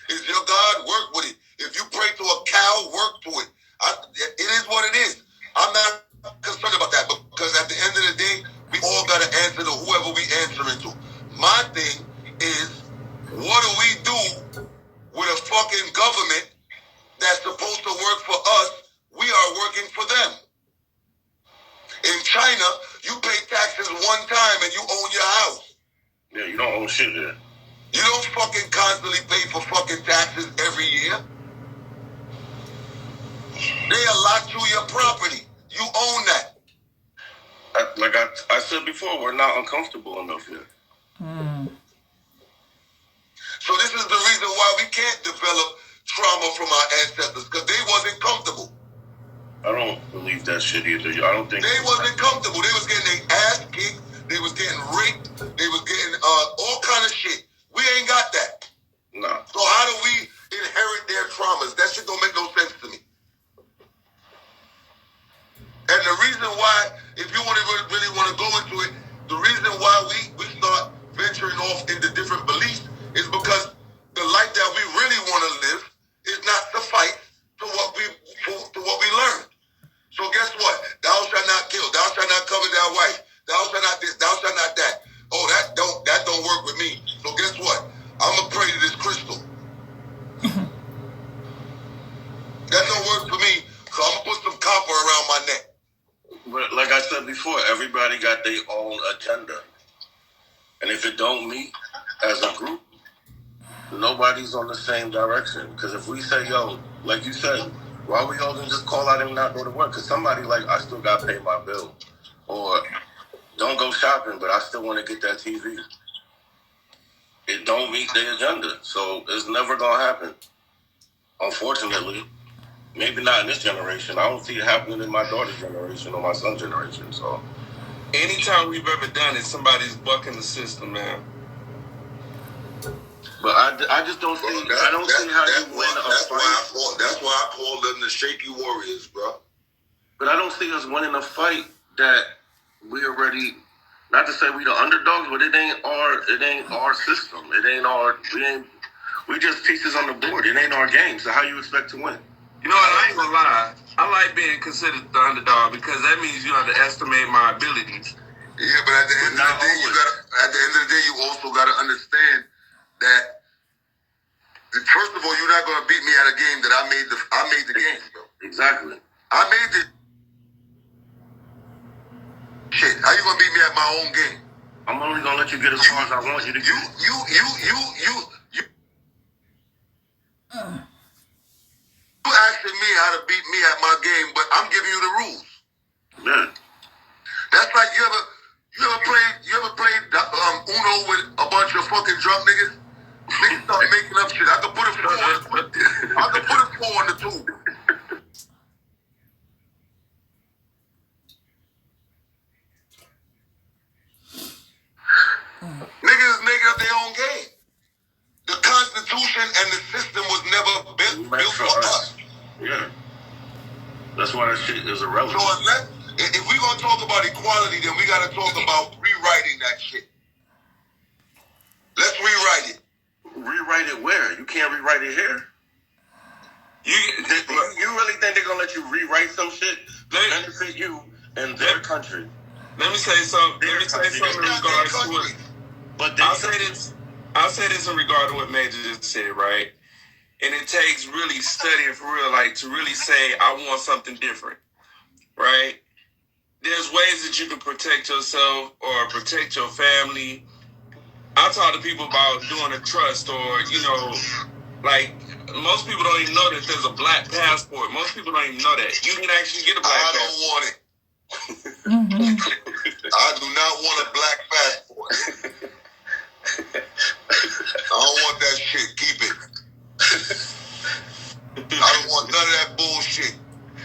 Is your God? Work with it. If you pray to a cow, work to it. It is what it is. I'm not concerned about that because at the end of the day, we all got to answer to whoever we answering to. My thing is, what do we do with a fucking government that's supposed to work for us? We are working for them. In China, you pay taxes one time and you own your house. Yeah, you don't own shit there. You don't fucking constantly pay for fucking taxes every year. They allot you your property. You own that. Like I said before, we're not uncomfortable enough yet. So this is the reason why we can't develop trauma from our ancestors, because they wasn't comfortable. I don't believe that shit either. I don't think they wasn't comfortable. They was getting their ass kicked. They was getting raped. They was getting all kind of shit. We ain't got that. No. So how do we inherit their traumas? That shit don't make no sense to me. And the reason why, if you want to really want to go into it, the reason why we start venturing off into different beliefs is because the life that we really want to live is not suffice to what we learned. So guess what? Thou shalt not kill. Thou shalt not covet thy wife. Thou shalt not this. Thou shalt not that. Oh, that don't work with me. So guess what? I'm gonna pray to this crystal. That don't work for me. So I'm gonna put some copper around my neck. But like I said before, everybody got their own agenda. And if it don't meet as a group, nobody's on the same direction. Because if we say, yo, like you said, why we all gonna just call out and not go to work? Because somebody like, I still got to pay my bill. Or don't go shopping, but I still want to get that TV. It don't meet their agenda. So it's never going to happen. Unfortunately. Maybe not in this generation. I don't see it happening in my daughter's generation or my son's generation. So, anytime we've ever done it, somebody's bucking the system, man. But I just don't see. I don't see how you win a fight. That's why I call them the shaky warriors, bro. But I don't see us winning a fight that we already. Not to say we the underdogs, but it ain't our system. We just pieces on the board. It ain't our game. So how you expect to win? You know what? I ain't gonna lie. I like being considered the underdog because that means you underestimate my abilities. Yeah, but at the end of the day, you also gotta understand that first of all, you're not gonna beat me at a game that I made the game, bro. Exactly. I made the shit. How you gonna beat me at my own game? I'm only gonna let you get as far as I want you to get. You asking me how to beat me at my game, but I'm giving you the rules. Yeah. That's like you ever played Uno with a bunch of fucking drunk niggas? Niggas start making up shit. I could put a 4 on the 2. Niggas is making up their own game. The Constitution and the system was never built for us. Yeah. That's why that shit is irrelevant. So if we're going to talk about equality, then we got to talk about rewriting that shit. Let's rewrite it. Rewrite it where? You can't rewrite it here. You really think they're going to let you rewrite some shit to benefit you in their country? Let me say something. In regards to it. But I'll say this in regard to what Majah just said, right? And it takes really studying for real, like to really say, I want something different, right? There's ways that you can protect yourself or protect your family. I talk to people about doing a trust or, like most people don't even know that there's a black passport. Most people don't even know that. You can actually get a black passport. I don't want it. I do not want a black passport. I don't want that shit. Keep it. I don't want none of that bullshit.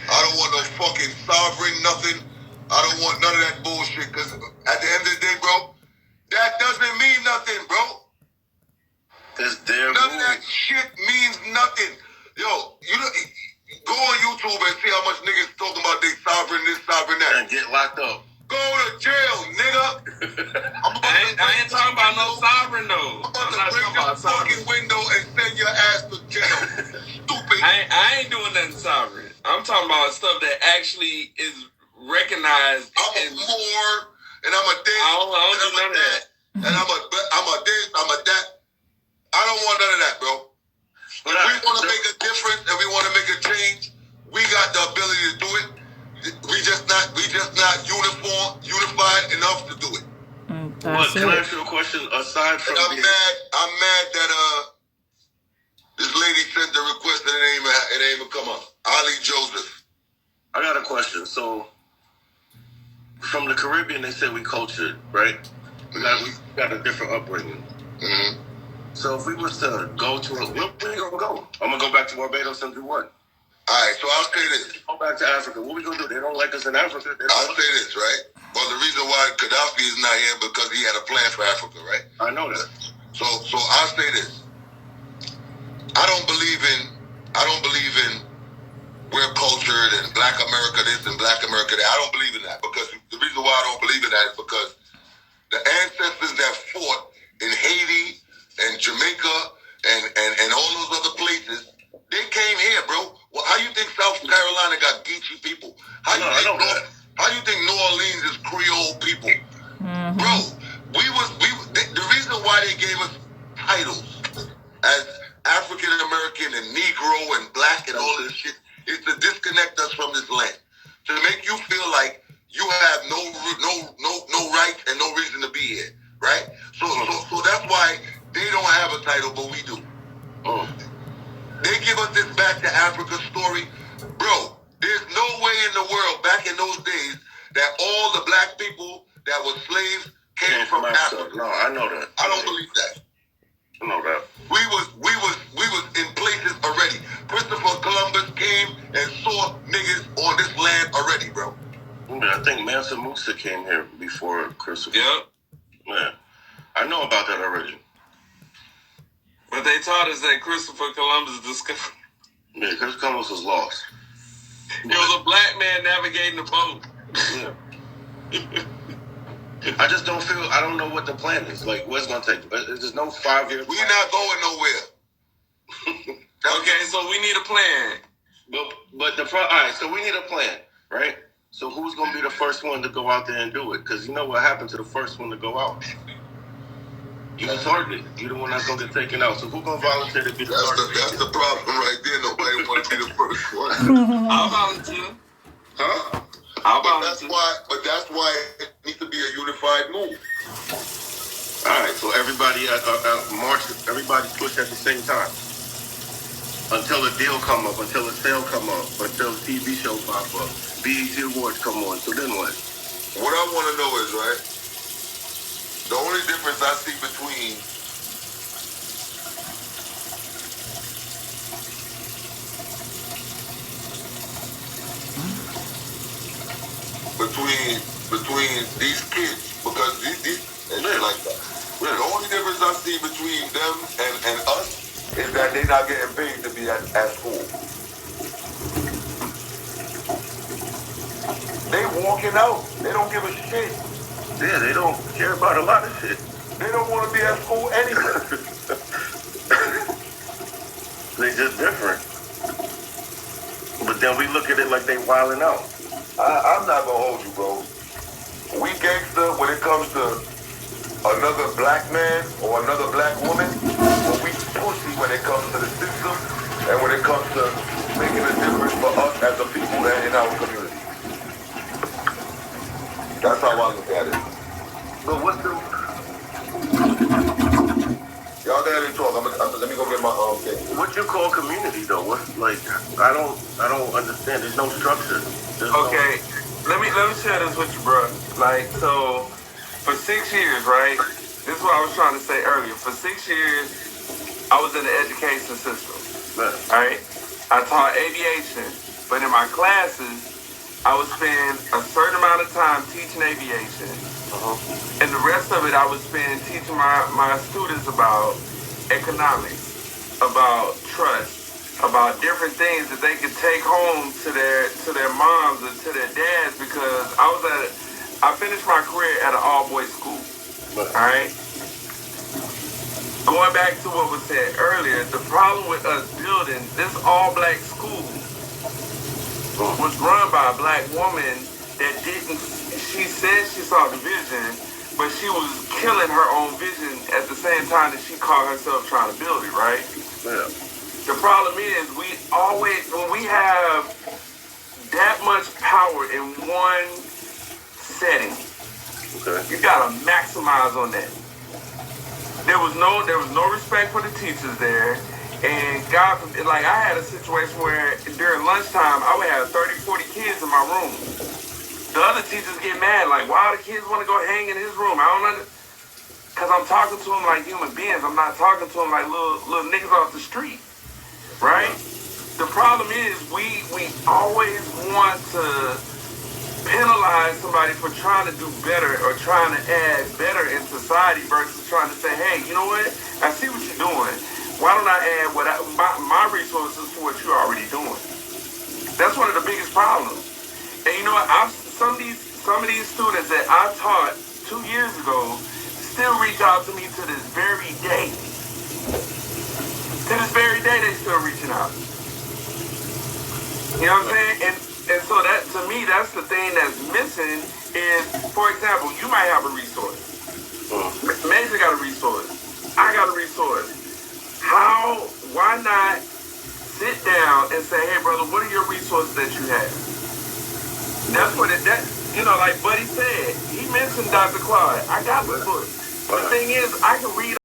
I don't want no fucking sovereign nothing. I don't want none of that bullshit. Because at the end of the day, bro, that doesn't mean nothing, bro. None of that shit means nothing. Yo, go on YouTube and see how much niggas talking about they sovereign this, sovereign that. And get locked up. Go to jail, nigga. I ain't talking about no sovereign, though. I'm about to break this fucking window and send your sovereign. I'm talking about stuff that actually is recognized. I'm a more, and I'm a this, I don't do none of that. And I'm a this, I'm a that. I don't want none of that, bro. If we want to make a difference and we want to make a change, we got the ability to do it. We just not unified enough to do it. But can I ask you a question? Aside from I'm mad that this lady sent the request and it ain't even come up. Ali Joseph. I got a question. So, from the Caribbean, they say we cultured, right? We got a different upbringing. Mm-hmm. So if we was to go to where we gonna go? I'm gonna go back to Barbados and do what? All right, so I'll say this. Go back to Africa. What we gonna do? They don't like us in Africa. I'll say this, right? Well, the reason why Gaddafi is not here because he had a plan for Africa, right? I know that. So I'll say this. I don't believe in we're cultured and Black America this and Black America that. I don't believe in that because the reason why I don't believe in that is because the ancestors that fought in Haiti and Jamaica and all those other places, they came here, bro. Well, how you think South Carolina got Geechee people? How you think New Orleans is Creole people? Mm-hmm. Bro, the reason why they gave us titles as African American and Negro and Black and all this shit is to disconnect us from this land, to make you feel like you have no right and no reason to be here, right? So that's why they don't have a title, but we do. They give us this back to Africa story, bro. There's no way in the world back in those days that all the Black people that were slaves came from Africa. No, I know that. I don't believe that. I know that. We was in places already. Christopher Columbus came and saw niggas on this land already, bro. I think Mansa Musa came here before Christopher. Yep. Yeah. I know about that already. But they taught us that Christopher Columbus discovered. Yeah, Christopher Columbus was lost. It was a Black man navigating the boat. Yeah. I just I don't know what the plan is. Like, what's going to take? There's no 5-year plan. We're not going nowhere. Okay, so we need a plan. But all right, so we need a plan, right? So who's going to be the first one to go out there and do it? Because you know what happened to the first one to go out? You was targeted. You the one that's going to get taken out. So who's going to volunteer to be the first? That's the problem right there. Nobody want to be the first one. I'll volunteer. Huh? I'll volunteer. But that's why it needs to be a unified move. All right, so everybody march, everybody push at the same time. Until a deal come up, until a sale come up, until a TV show pop up, BET Awards come on. So then what? What I want to know is, right, the only difference I see between these kids, because these like that. The only difference I see between them and us is that they're not getting paid to be at school. They walking out. They don't give a shit. Yeah, they don't care about a lot of shit. They don't want to be at school anyway. They just different. But then we look at it like they wilding out. I'm not gonna hold you, bro. We gangster when it comes to another Black man or another Black woman, but we pussy when it comes to the system and when it comes to making a difference for us as a people and in our community. That's how I look at it. But what's the... Y'all there to talk. Let me go get my thing. What you call community though? What's like? I don't understand. There's no structure. Okay, let me share this with you, bro. Like, so for 6 years, right? This is what I was trying to say earlier. For 6 years, I was in the education system. Right? I taught aviation, but in my classes, I would spend a certain amount of time teaching aviation. And the rest of it I would spend teaching my students about economics, about trust, about different things that they could take home to their moms and to their dads, because I finished my career at an all-boys school. Alright? Going back to what was said earlier, the problem with us building this all-black school was run by a black woman that didn't. She said she saw the vision, but she was killing her own vision at the same time that she called herself trying to build it, right? Yeah. The problem is we always, when we have that much power in one setting, you gotta maximize on that. There was no respect for the teachers there, and God forbid, like I had a situation where during lunchtime I would have 30, 40 kids in my room. The other teachers get mad, like, why do the kids want to go hang in his room? I don't know, because I'm talking to them like human beings. I'm not talking to them like little niggas off the street, right? The problem is we always want to penalize somebody for trying to do better or trying to add better in society versus trying to say, hey, you know what? I see what you're doing. Why don't I add my resources to what you're already doing? That's one of the biggest problems. And you know what? Some of these students that I taught 2 years ago still reach out to me to this very day. To this very day, they still reaching out. You know what I'm saying? And so that, to me, that's the thing that's missing is, for example, you might have a resource. Majah got a resource. I got a resource. Why not sit down and say, hey, brother, what are your resources that you have? That's what like Buddy said. He mentioned Dr. Claude. I got the book. The thing is, I can read